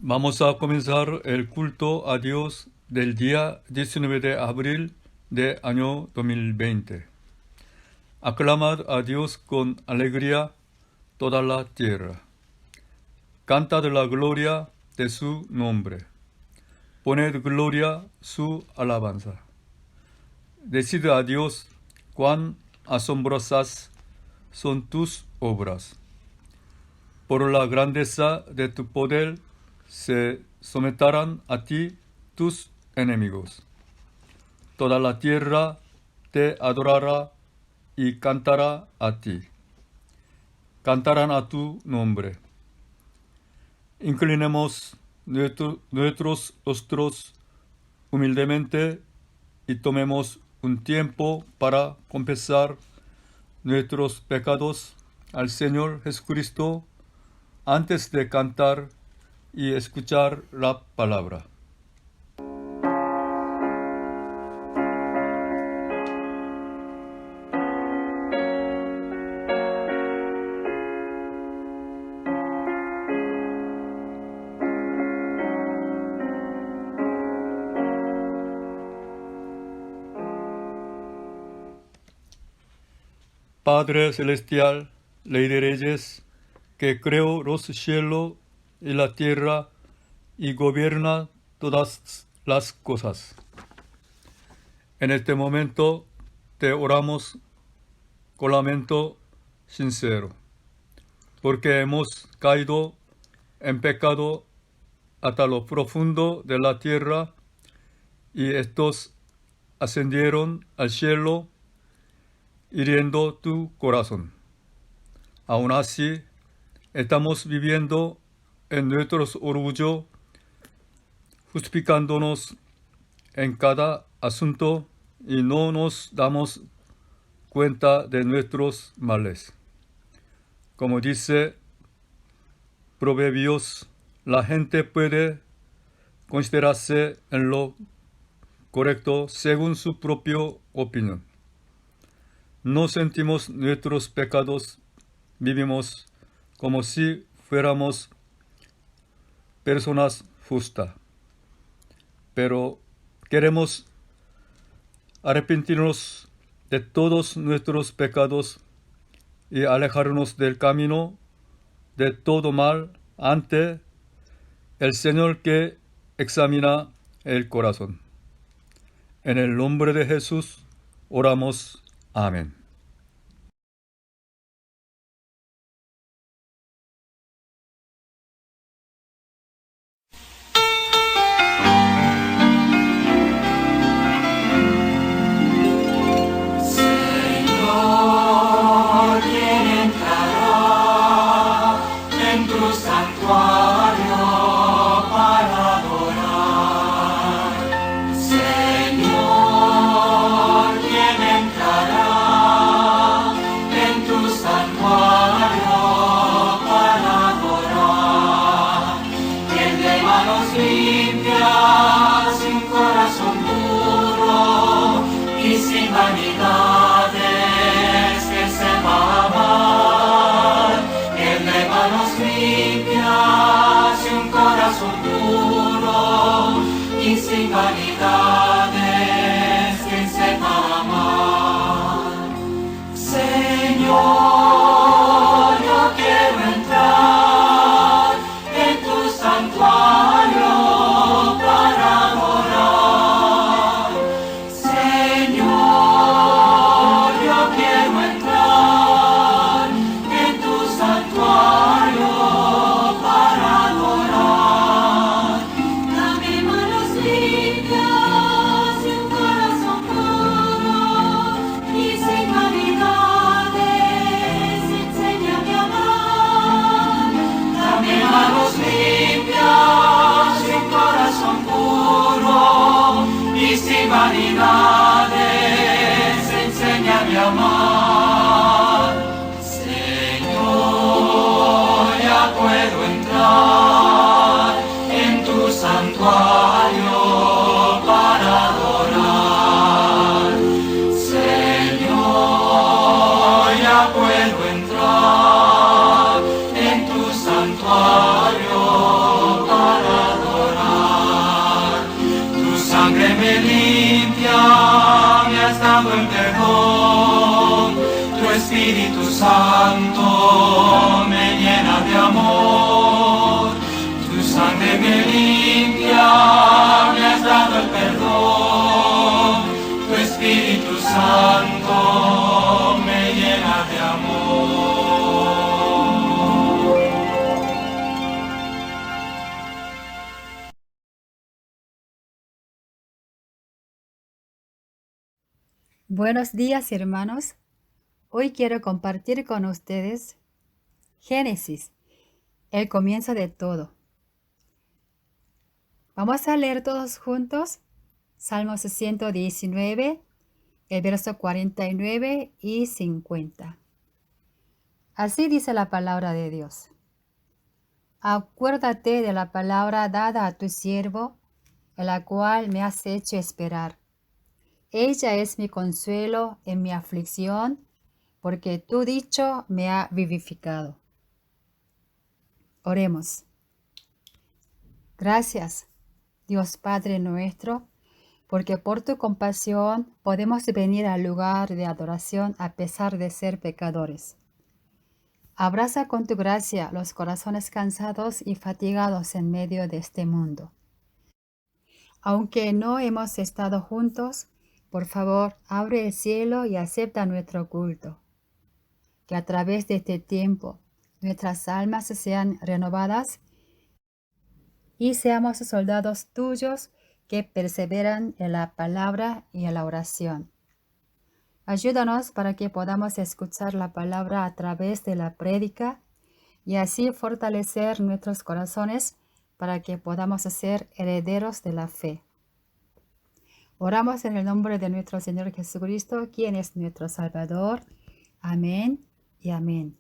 Vamos a comenzar el culto a Dios del día 19 de abril de año 2020. Aclamad a Dios con alegría toda la tierra. Cantad la gloria de su nombre. Poned gloria su alabanza. Decid a Dios cuán asombrosas son tus obras. Por la grandeza de tu poder se someterán a ti tus enemigos. Toda la tierra te adorará y cantará a ti. Cantarán a tu nombre. Inclinemos nuestros rostros humildemente y tomemos un tiempo para confesar nuestros pecados al Señor Jesucristo antes de cantar y escuchar la palabra. Padre Celestial, Rey de Reyes, que creó los cielos y la tierra y gobierna todas las cosas. En este momento te oramos con lamento sincero, porque hemos caído en pecado hasta lo profundo de la tierra y estos ascendieron al cielo hiriendo tu corazón. Aún así, estamos viviendo en nuestro orgullo, justificándonos en cada asunto y no nos damos cuenta de nuestros males. Como dice Proverbios, la gente puede considerarse en lo correcto según su propia opinión. No sentimos nuestros pecados, vivimos como si fuéramos personas justas. Pero queremos arrepentirnos de todos nuestros pecados y alejarnos del camino de todo mal ante el Señor que examina el corazón. En el nombre de Jesús oramos. Amén. Sin vanidades que sepa amar, que el de manos limpias y un corazón puro y sin vanidades que sepa amar. Señor, quien entrará en tus santuarios para adorar. Señor, quien entrará en tus santuarios para adorar. Quien de manos limpias y un corazón puro y sin vanidades que sepa amar. Señor, quien entrará en tus santuarios para adorar. Señor, quien entrará en tus santuarios para adorar. Quien de manos limpias y un corazón puro y sin vanidades que sepa amar. Señor, Santo me llena de amor, tu sangre me limpia, me has dado el perdón, tu Espíritu Santo me llena de amor. Buenos días, hermanos. Hoy quiero compartir con ustedes Génesis, el comienzo de todo. Vamos a leer todos juntos Salmos 119, el verso 49 y 50. Así dice la palabra de Dios. Acuérdate de la palabra dada a tu siervo, en la cual me has hecho esperar. Ella es mi consuelo en mi aflicción, porque tu dicho me ha vivificado. Oremos. Gracias, Dios Padre nuestro, porque por tu compasión podemos venir al lugar de adoración a pesar de ser pecadores. Abraza con tu gracia los corazones cansados y fatigados en medio de este mundo. Aunque no hemos estado juntos, por favor, abre el cielo y acepta nuestro culto. Que a través de este tiempo nuestras almas sean renovadas y seamos soldados tuyos que perseveran en la palabra y en la oración. Ayúdanos para que podamos escuchar la palabra a través de la prédica y así fortalecer nuestros corazones para que podamos ser herederos de la fe. Oramos en el nombre de nuestro Señor Jesucristo, quien es nuestro Salvador. Amén y amén.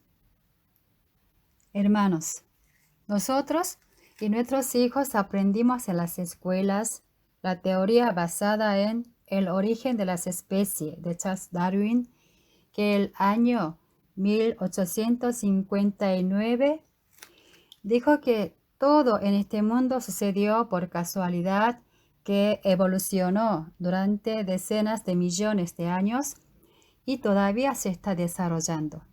Hermanos, nosotros y nuestros hijos aprendimos en las escuelas la teoría basada en el origen de las especies de Charles Darwin, que el año 1859 dijo que todo en este mundo sucedió por casualidad, que evolucionó durante decenas de millones de años y todavía se está desarrollando.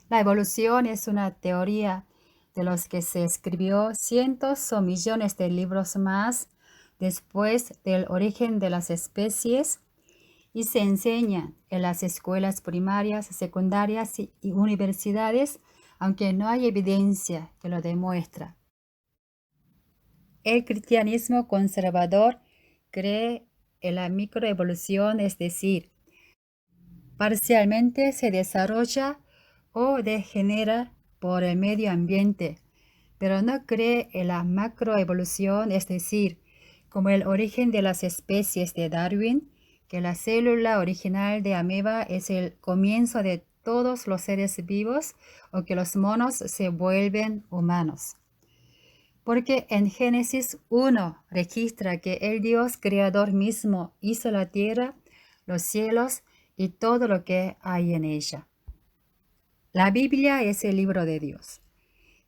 La evolución es una teoría de los que se escribió cientos o millones de libros más después del origen de las especies y se enseña en las escuelas primarias, secundarias y universidades, aunque no hay evidencia que lo demuestre. El cristianismo conservador cree en la microevolución, es decir, parcialmente se desarrolla o degenera por el medio ambiente, pero no cree en la macroevolución, es decir, como el origen de las especies de Darwin, que la célula original de ameba es el comienzo de todos los seres vivos o que los monos se vuelven humanos. Porque en Génesis 1 registra que el Dios creador mismo hizo la tierra, los cielos y todo lo que hay en ella. La Biblia es el libro de Dios.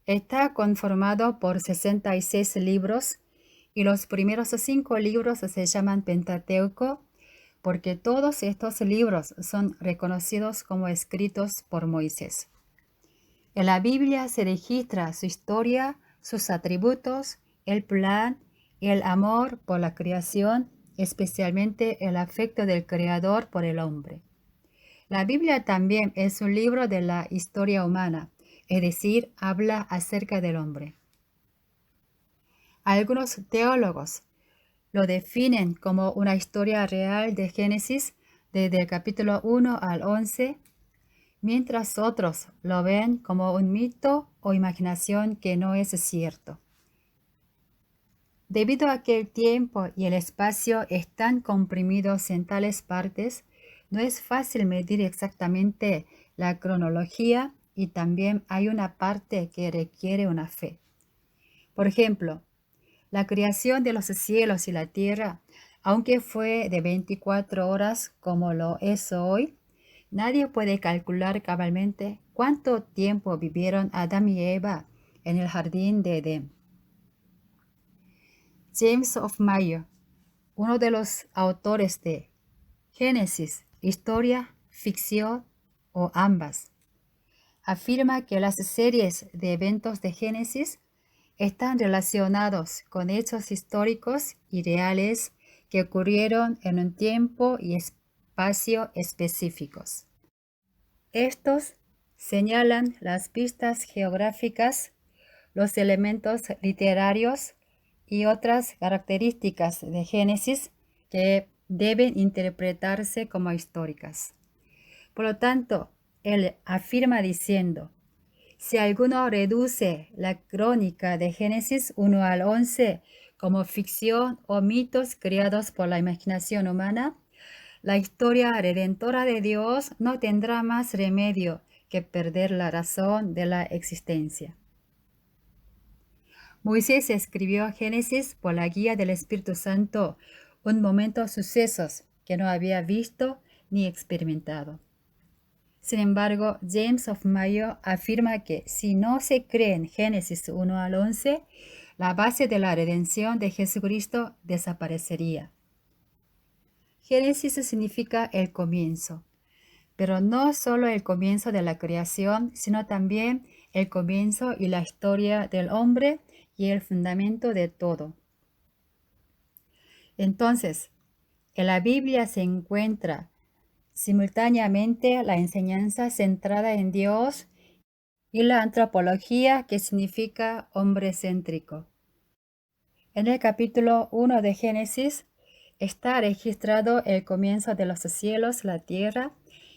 Está conformado por 66 libros y los primeros 5 libros se llaman Pentateuco porque todos estos libros son reconocidos como escritos por Moisés. En la Biblia se registra su historia, sus atributos, el plan y el amor por la creación, especialmente el afecto del Creador por el hombre. La Biblia también es un libro de la historia humana, es decir, habla acerca del hombre. Algunos teólogos lo definen como una historia real de Génesis desde el capítulo 1 al 11, mientras otros lo ven como un mito o imaginación que no es cierto. Debido a que el tiempo y el espacio están comprimidos en tales partes, no es fácil medir exactamente la cronología y también hay una parte que requiere una fe. Por ejemplo, la creación de los cielos y la tierra, aunque fue de 24 horas como lo es hoy, nadie puede calcular cabalmente cuánto tiempo vivieron Adán y Eva en el jardín de Edén. James Hofmaier, uno de los autores de Génesis, historia, ficción o ambas. Afirma que las series de eventos de Génesis están relacionados con hechos históricos y reales que ocurrieron en un tiempo y espacio específicos. Estos señalan las pistas geográficas, los elementos literarios y otras características de Génesis que deben interpretarse como históricas. Por lo tanto, él afirma diciendo: si alguno reduce la crónica de Génesis 1 al 11 como ficción o mitos creados por la imaginación humana, la historia redentora de Dios no tendrá más remedio que perder la razón de la existencia. Moisés escribió Génesis por la guía del Espíritu Santo, un momento sucesos que no había visto ni experimentado. Sin embargo, James of Mayo afirma que si no se cree en Génesis 1 al 11, la base de la redención de Jesucristo desaparecería. Génesis significa el comienzo, pero no solo el comienzo de la creación, sino también el comienzo y la historia del hombre y el fundamento de todo. Entonces, en la Biblia se encuentra simultáneamente la enseñanza centrada en Dios y la antropología, que significa hombre céntrico. En el capítulo 1 de Génesis está registrado el comienzo de los cielos, la tierra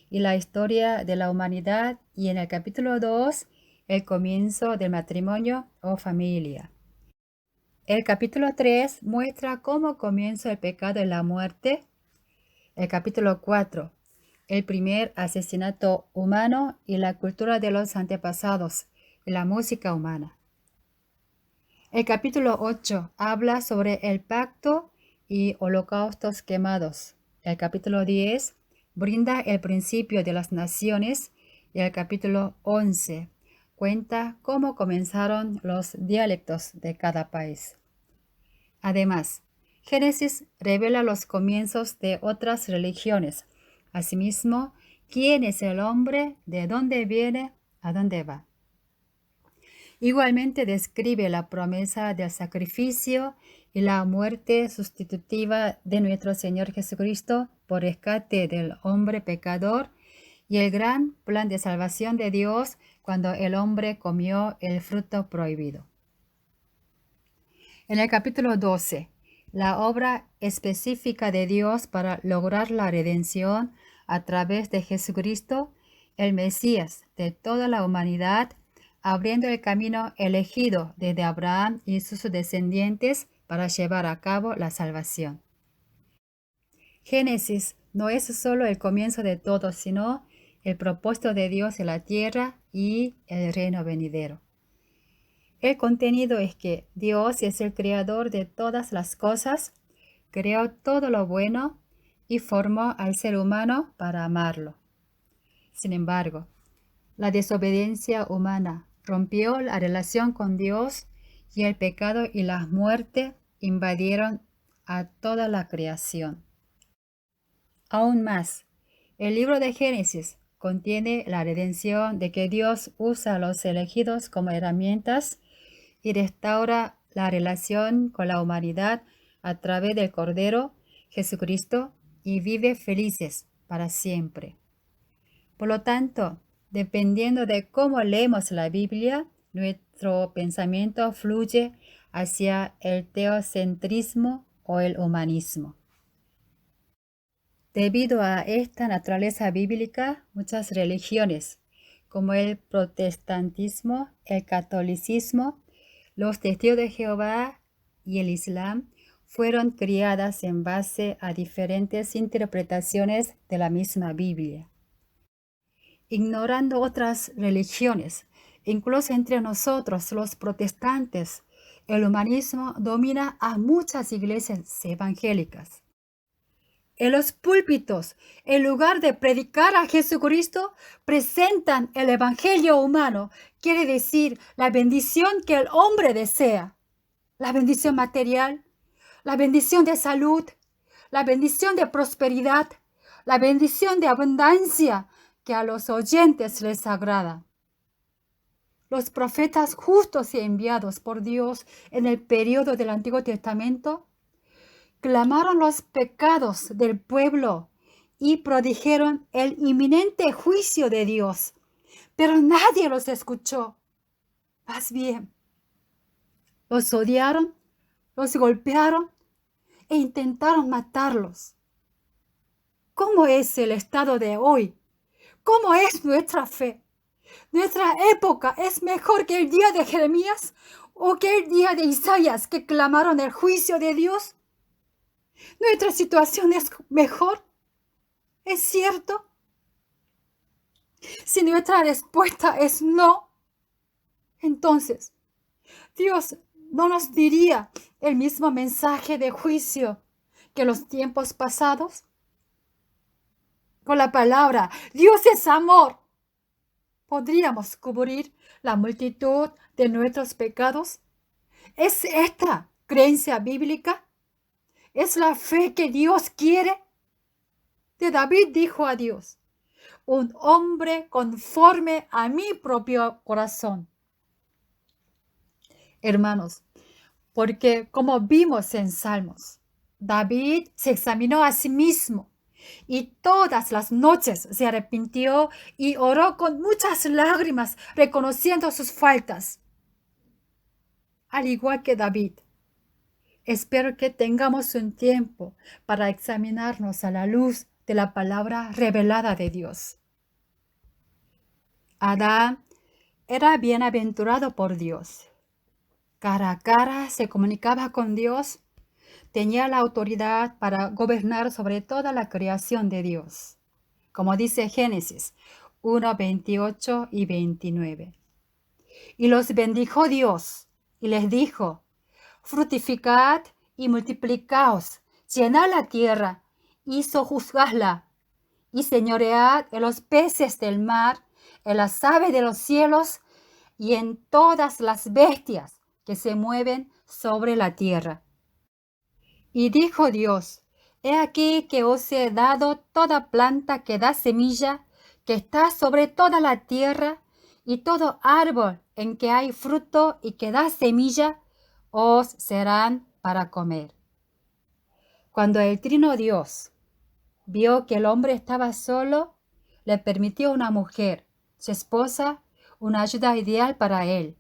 y la historia de la humanidad, y en el capítulo 2 el comienzo del matrimonio o familia. El capítulo 3 muestra cómo comienza el pecado y la muerte. El capítulo 4, el primer asesinato humano y la cultura de los antepasados y la música humana. El capítulo 8 habla sobre el pacto y holocaustos quemados. El capítulo 10 brinda el principio de las naciones y el capítulo 11 cuenta cómo comenzaron los dialectos de cada país. Además, Génesis revela los comienzos de otras religiones. Asimismo, quién es el hombre, de dónde viene, a dónde va. Igualmente describe la promesa del sacrificio y la muerte sustitutiva de nuestro Señor Jesucristo por rescate del hombre pecador y el gran plan de salvación de Dios cuando el hombre comió el fruto prohibido. En el capítulo 12, la obra específica de Dios para lograr la redención a través de Jesucristo, el Mesías de toda la humanidad, abriendo el camino elegido desde Abraham y sus descendientes para llevar a cabo la salvación. Génesis no es solo el comienzo de todo, sino el propósito de Dios en la tierra y el reino venidero. El contenido es que Dios es el creador de todas las cosas, creó todo lo bueno y formó al ser humano para amarlo. Sin embargo, la desobediencia humana rompió la relación con Dios y el pecado y la muerte invadieron a toda la creación. Aún más, el libro de Génesis contiene la redención de que Dios usa a los elegidos como herramientas y restaura la relación con la humanidad a través del Cordero Jesucristo y vive felices para siempre. Por lo tanto, dependiendo de cómo leemos la Biblia, nuestro pensamiento fluye hacia el teocentrismo o el humanismo. Debido a esta naturaleza bíblica, muchas religiones, como el protestantismo, el catolicismo, los testigos de Jehová y el Islam, fueron criadas en base a diferentes interpretaciones de la misma Biblia. Ignorando otras religiones, incluso entre nosotros los protestantes, el humanismo domina a muchas iglesias evangélicas. En los púlpitos, en lugar de predicar a Jesucristo, presentan el evangelio humano, quiere decir la bendición que el hombre desea, la bendición material, la bendición de salud, la bendición de prosperidad, la bendición de abundancia, que a los oyentes les agrada. Los profetas justos y enviados por Dios en el periodo del Antiguo Testamento clamaron los pecados del pueblo y prodijeron el inminente juicio de Dios, pero nadie los escuchó. Más bien, los odiaron, los golpearon e intentaron matarlos. ¿Cómo es el estado de hoy? ¿Cómo es nuestra fe? ¿Nuestra época es mejor que el día de Jeremías o que el día de Isaías que clamaron el juicio de Dios? ¿Nuestra situación es mejor? ¿Es cierto? Si nuestra respuesta es no, entonces Dios no nos diría el mismo mensaje de juicio que los tiempos pasados. Con la palabra Dios es amor, ¿podríamos cubrir la multitud de nuestros pecados? ¿Es esta creencia bíblica? ¿Es la fe que Dios quiere? De David dijo a Dios: un hombre conforme a mi propio corazón. Hermanos, porque como vimos en Salmos, David se examinó a sí mismo y todas las noches se arrepintió y oró con muchas lágrimas, reconociendo sus faltas. Al igual que David, espero que tengamos un tiempo para examinarnos a la luz de la palabra revelada de Dios. Adán era bienaventurado por Dios. Cara a cara se comunicaba con Dios. Tenía la autoridad para gobernar sobre toda la creación de Dios, como dice Génesis 1, 28 y 29. Y los bendijo Dios y les dijo: fructificad y multiplicaos, llenad la tierra y sojuzgadla, y señoread en los peces del mar, en las aves de los cielos y en todas las bestias que se mueven sobre la tierra. Y dijo Dios: he aquí que os he dado toda planta que da semilla, que está sobre toda la tierra, y todo árbol en que hay fruto y que da semilla, os serán para comer. Cuando el Trino Dios vio que el hombre estaba solo, le permitió una mujer, su esposa, una ayuda ideal para él.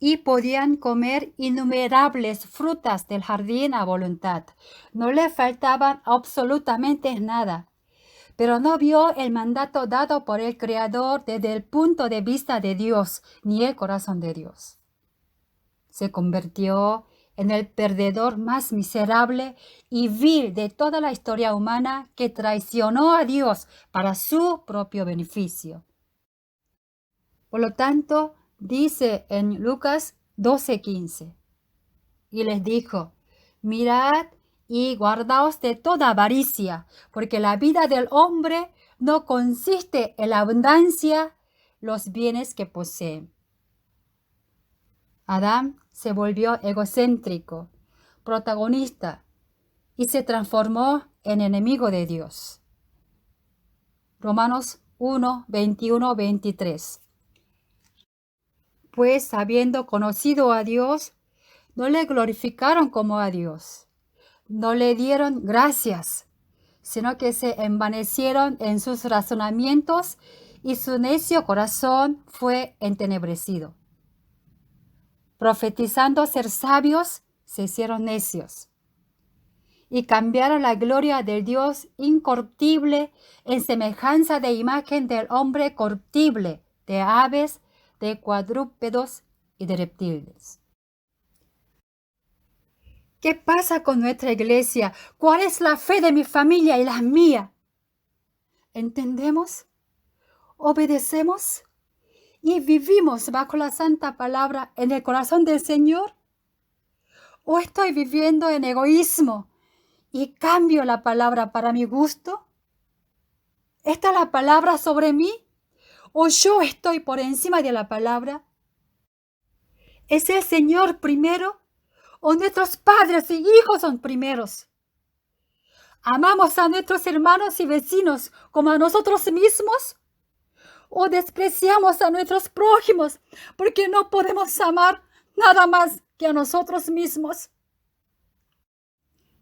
Y podían comer innumerables frutas del jardín a voluntad. No le faltaban absolutamente nada. Pero no vio el mandato dado por el Creador desde el punto de vista de Dios, ni el corazón de Dios. Se convirtió en el perdedor más miserable y vil de toda la historia humana, que traicionó a Dios para su propio beneficio. Por lo tanto, dice en Lucas 12:15, y les dijo: mirad y guardaos de toda avaricia, porque la vida del hombre no consiste en la abundancia los bienes que posee. Adán se volvió egocéntrico, protagonista, y se transformó en enemigo de Dios. Romanos 1, 21, 23. Pues habiendo conocido a Dios, no le glorificaron como a Dios, no le dieron gracias, sino que se envanecieron en sus razonamientos y su necio corazón fue entenebrecido. Profetizando ser sabios, se hicieron necios y cambiaron la gloria del Dios incorruptible en semejanza de imagen del hombre corruptible, de aves, de cuadrúpedos y de reptiles. ¿Qué pasa con nuestra iglesia? ¿Cuál es la fe de mi familia y la mía? ¿Entendemos? ¿Obedecemos? ¿Y vivimos bajo la santa palabra en el corazón del Señor? ¿O estoy viviendo en egoísmo y cambio la palabra para mi gusto? ¿Está la palabra sobre mí? ¿O yo estoy por encima de la palabra? ¿Es el Señor primero? ¿O nuestros padres y hijos son primeros? ¿Amamos a nuestros hermanos y vecinos como a nosotros mismos? ¿O despreciamos a nuestros prójimos porque no podemos amar nada más que a nosotros mismos?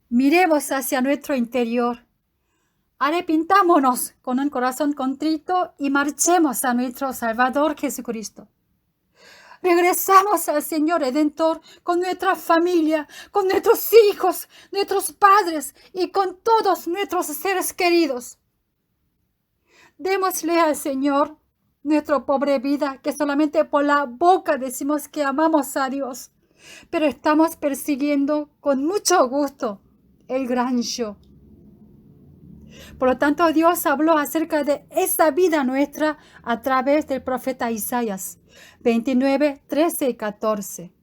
Miremos hacia nuestro interior. Arrepintámonos con un corazón contrito y marchemos a nuestro Salvador Jesucristo. Regresamos al Señor Redentor con nuestra familia, con nuestros hijos, nuestros padres y con todos nuestros seres queridos. Démosle al Señor nuestra pobre vida, que solamente por la boca decimos que amamos a Dios, pero estamos persiguiendo con mucho gusto el gran yo. Por lo tanto, Dios habló acerca de esa vida nuestra a través del profeta Isaías 29, 13 y 14.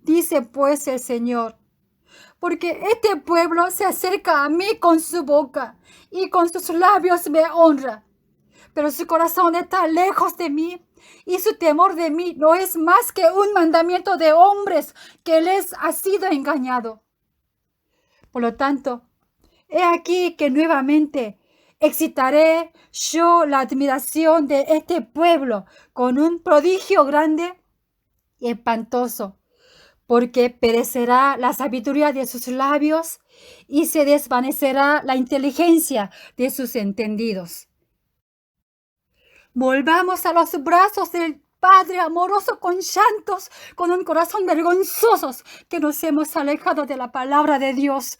Dice pues el Señor: porque este pueblo se acerca a mí con su boca y con sus labios me honra, pero su corazón está lejos de mí y su temor de mí no es más que un mandamiento de hombres que les ha sido engañado. Por lo tanto, he aquí que nuevamente excitaré yo la admiración de este pueblo con un prodigio grande y espantoso, porque perecerá la sabiduría de sus labios y se desvanecerá la inteligencia de sus entendidos. Volvamos a los brazos del Padre amoroso con llantos, con un corazón vergonzosos que nos hemos alejado de la palabra de Dios,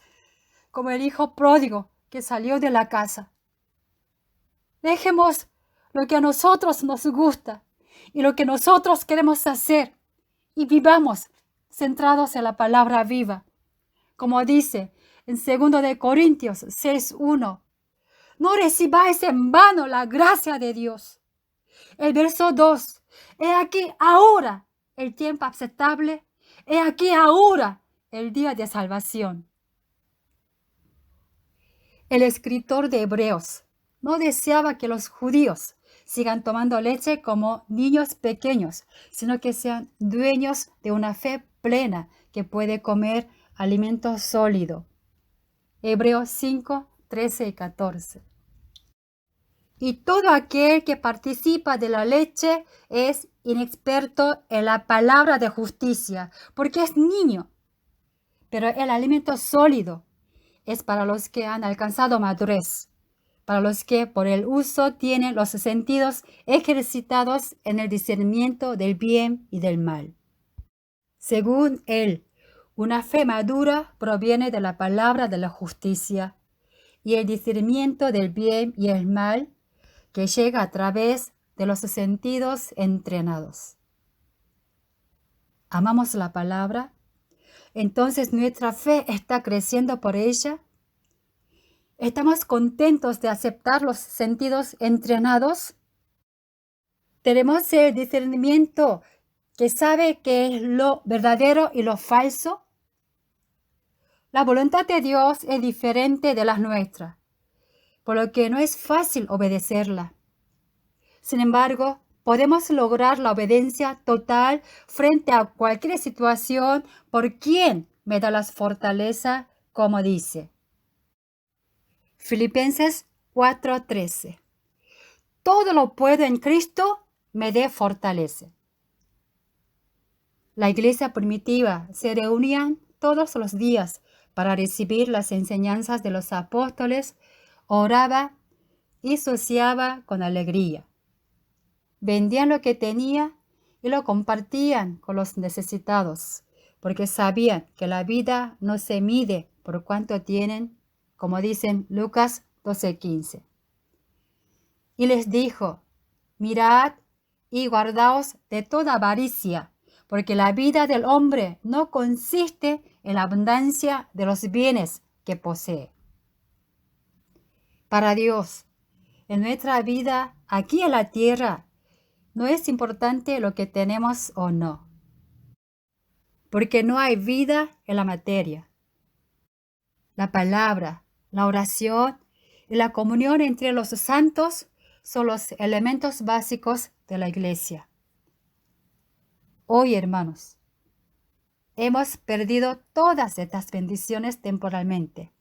como el hijo pródigo que salió de la casa. Dejemos lo que a nosotros nos gusta y lo que nosotros queremos hacer y vivamos centrados en la palabra viva. Como dice en 2 de Corintios 6:1, no recibáis en vano la gracia de Dios. El verso 2, he aquí ahora el tiempo aceptable, he aquí ahora el día de salvación. El escritor de Hebreos no deseaba que los judíos sigan tomando leche como niños pequeños, sino que sean dueños de una fe plena que puede comer alimento sólido. Hebreos 5, 13 y 14. Y todo aquel que participa de la leche es inexperto en la palabra de justicia, porque es niño. Pero el alimento sólido es para los que han alcanzado madurez, para los que por el uso tienen los sentidos ejercitados en el discernimiento del bien y del mal. Según él, una fe madura proviene de la palabra de la justicia y el discernimiento del bien y el mal que llega a través de los sentidos entrenados. ¿Amamos la palabra? Entonces nuestra fe está creciendo por ella. ¿Estamos contentos de aceptar los sentidos entrenados? ¿Tenemos el discernimiento que sabe qué es lo verdadero y lo falso? La voluntad de Dios es diferente de la nuestra, por lo que no es fácil obedecerla. Sin embargo, podemos lograr la obediencia total frente a cualquier situación por quien me da la fortaleza, como dice Filipenses 4:13. Todo lo puedo en Cristo, me dé fortaleza. La iglesia primitiva se reunía todos los días para recibir las enseñanzas de los apóstoles, oraba y sociaba con alegría. Vendían lo que tenía y lo compartían con los necesitados, porque sabían que la vida no se mide por cuánto tienen, como dicen Lucas 12:15. Y les dijo: mirad y guardaos de toda avaricia, porque la vida del hombre no consiste en la abundancia de los bienes que posee. Para Dios, en nuestra vida aquí en la tierra, no es importante lo que tenemos o no, porque no hay vida en la materia. La palabra, la oración y la comunión entre los santos son los elementos básicos de la iglesia. Hoy, hermanos, hemos perdido todas estas bendiciones temporalmente.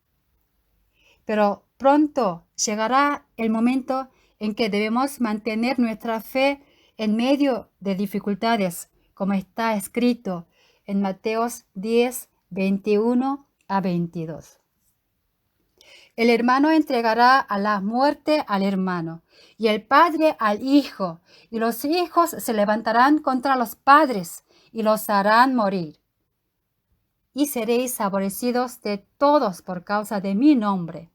Pero pronto llegará el momento en que debemos mantener nuestra fe en medio de dificultades, como está escrito en Mateos 10, 21 a 22. El hermano entregará a la muerte al hermano, y el padre al hijo, y los hijos se levantarán contra los padres, y los harán morir. Y seréis aborrecidos de todos por causa de mi nombre.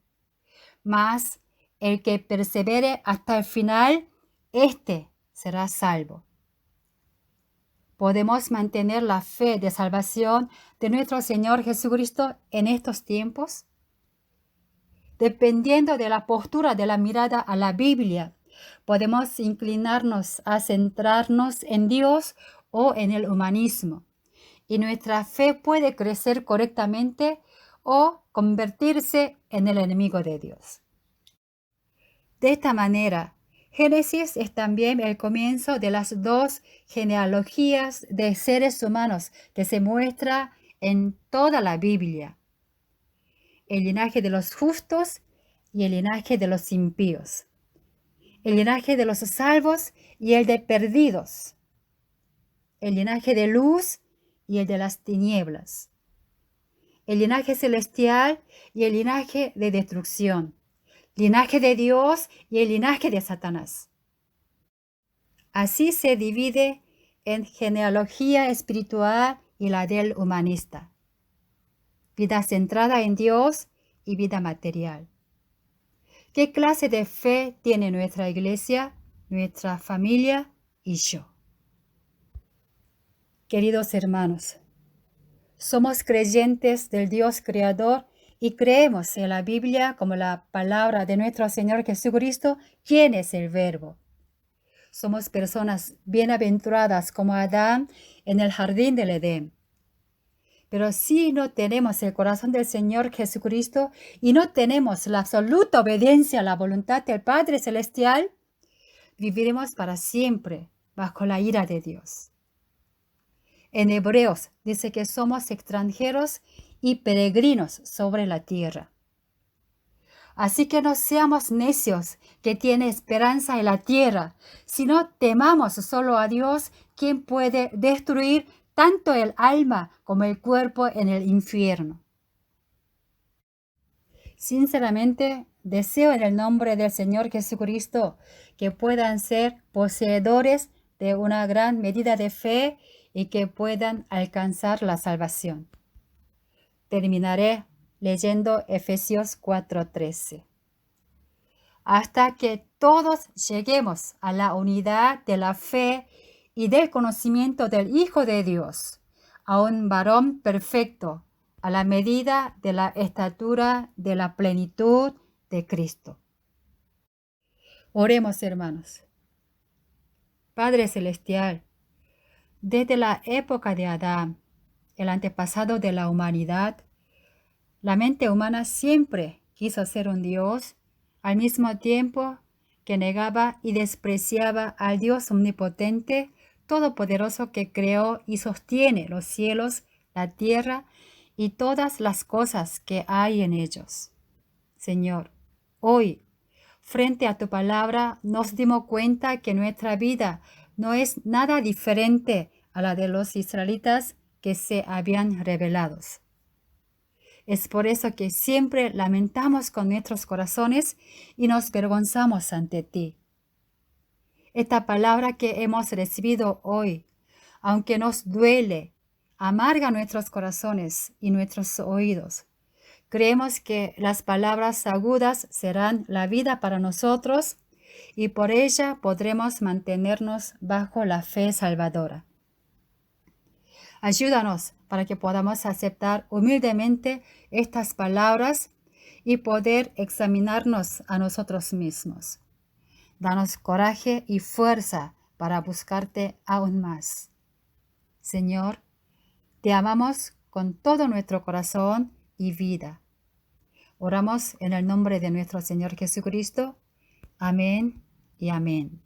Mas el que persevere hasta el final, éste será salvo. ¿Podemos mantener la fe de salvación de nuestro Señor Jesucristo en estos tiempos? Dependiendo de la postura de la mirada a la Biblia, podemos inclinarnos a centrarnos en Dios o en el humanismo, y nuestra fe puede crecer correctamente o convertirse en el enemigo de Dios. De esta manera, Génesis es también el comienzo de las dos genealogías de seres humanos que se muestra en toda la Biblia: el linaje de los justos y el linaje de los impíos, el linaje de los salvos y el de perdidos, el linaje de luz y el de las tinieblas, el linaje celestial y el linaje de destrucción, linaje de Dios y el linaje de Satanás. Así se divide en genealogía espiritual y la del humanista: vida centrada en Dios y vida material. ¿Qué clase de fe tiene nuestra iglesia, nuestra familia y yo? Queridos hermanos, somos creyentes del Dios Creador y creemos en la Biblia como la palabra de nuestro Señor Jesucristo, quien es el Verbo. Somos personas bienaventuradas como Adán en el jardín del Edén. Pero si no tenemos el corazón del Señor Jesucristo y no tenemos la absoluta obediencia a la voluntad del Padre Celestial, viviremos para siempre bajo la ira de Dios. En Hebreos dice que somos extranjeros y peregrinos sobre la tierra. Así que no seamos necios que tiene esperanza en la tierra, sino temamos solo a Dios, quien puede destruir tanto el alma como el cuerpo en el infierno. Sinceramente, deseo en el nombre del Señor Jesucristo que puedan ser poseedores de una gran medida de fe y que puedan alcanzar la salvación. Terminaré leyendo Efesios 4:13. Hasta que todos lleguemos a la unidad de la fe y del conocimiento del Hijo de Dios, a un varón perfecto, a la medida de la estatura de la plenitud de Cristo. Oremos, hermanos. Padre Celestial, desde la época de Adán, el antepasado de la humanidad, la mente humana siempre quiso ser un Dios, al mismo tiempo que negaba y despreciaba al Dios omnipotente, todopoderoso, que creó y sostiene los cielos, la tierra y todas las cosas que hay en ellos. Señor, hoy, frente a tu palabra, nos dimos cuenta que nuestra vida no es nada diferente a la de los israelitas que se habían rebelado. Es por eso que siempre lamentamos con nuestros corazones y nos avergonzamos ante ti. Esta palabra que hemos recibido hoy, aunque nos duele, amarga nuestros corazones y nuestros oídos. Creemos que las palabras agudas serán la vida para nosotros y por ella podremos mantenernos bajo la fe salvadora. Ayúdanos para que podamos aceptar humildemente estas palabras y poder examinarnos a nosotros mismos. Danos coraje y fuerza para buscarte aún más. Señor, te amamos con todo nuestro corazón y vida. Oramos en el nombre de nuestro Señor Jesucristo. Amén y amén.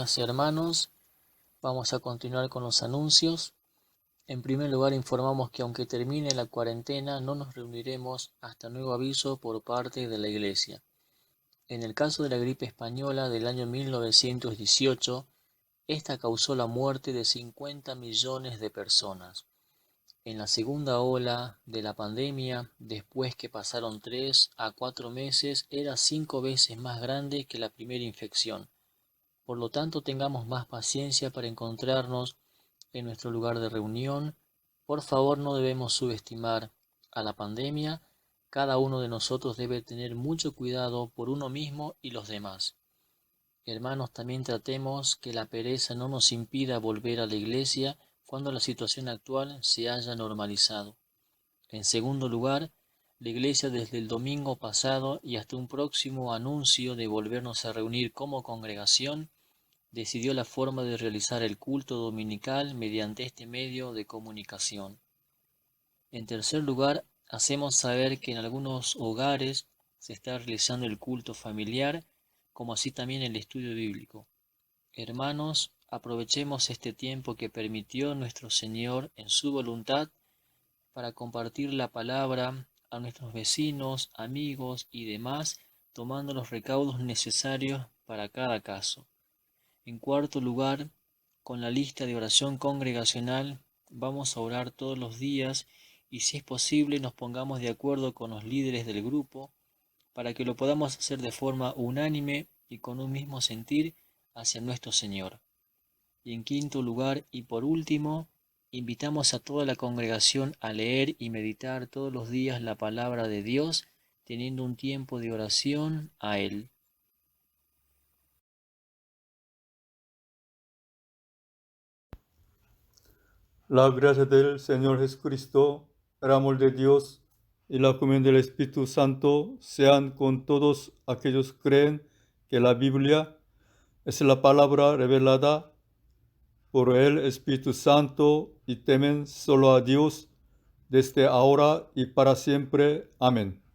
Hermanas y hermanos, vamos a continuar con los anuncios. En primer lugar, informamos que aunque termine la cuarentena, no nos reuniremos hasta nuevo aviso por parte de la Iglesia. En el caso de la gripe española del año 1918, esta causó la muerte de 50 millones de personas. En la segunda ola de la pandemia, después que pasaron 3 a 4 meses, era 5 veces más grande que la primera infección. Por lo tanto, tengamos más paciencia para encontrarnos en nuestro lugar de reunión. Por favor, no debemos subestimar a la pandemia. Cada uno de nosotros debe tener mucho cuidado por uno mismo y los demás. Hermanos, también tratemos que la pereza no nos impida volver a la iglesia cuando la situación actual se haya normalizado. En segundo lugar, la iglesia desde el domingo pasado y hasta un próximo anuncio de volvernos a reunir como congregación, decidió la forma de realizar el culto dominical mediante este medio de comunicación. En tercer lugar, hacemos saber que en algunos hogares se está realizando el culto familiar, como así también el estudio bíblico. Hermanos, aprovechemos este tiempo que permitió nuestro Señor en su voluntad para compartir la palabra a nuestros vecinos, amigos y demás, tomando los recaudos necesarios para cada caso. En cuarto lugar, con la lista de oración congregacional, vamos a orar todos los días y si es posible nos pongamos de acuerdo con los líderes del grupo para que lo podamos hacer de forma unánime y con un mismo sentir hacia nuestro Señor. Y en quinto lugar y por último, invitamos a toda la congregación a leer y meditar todos los días la palabra de Dios, teniendo un tiempo de oración a Él. La gracia del Señor Jesucristo, el amor de Dios y la comunión del Espíritu Santo sean con todos aquellos que creen que la Biblia es la palabra revelada por el Espíritu Santo y temen solo a Dios desde ahora y para siempre. Amén.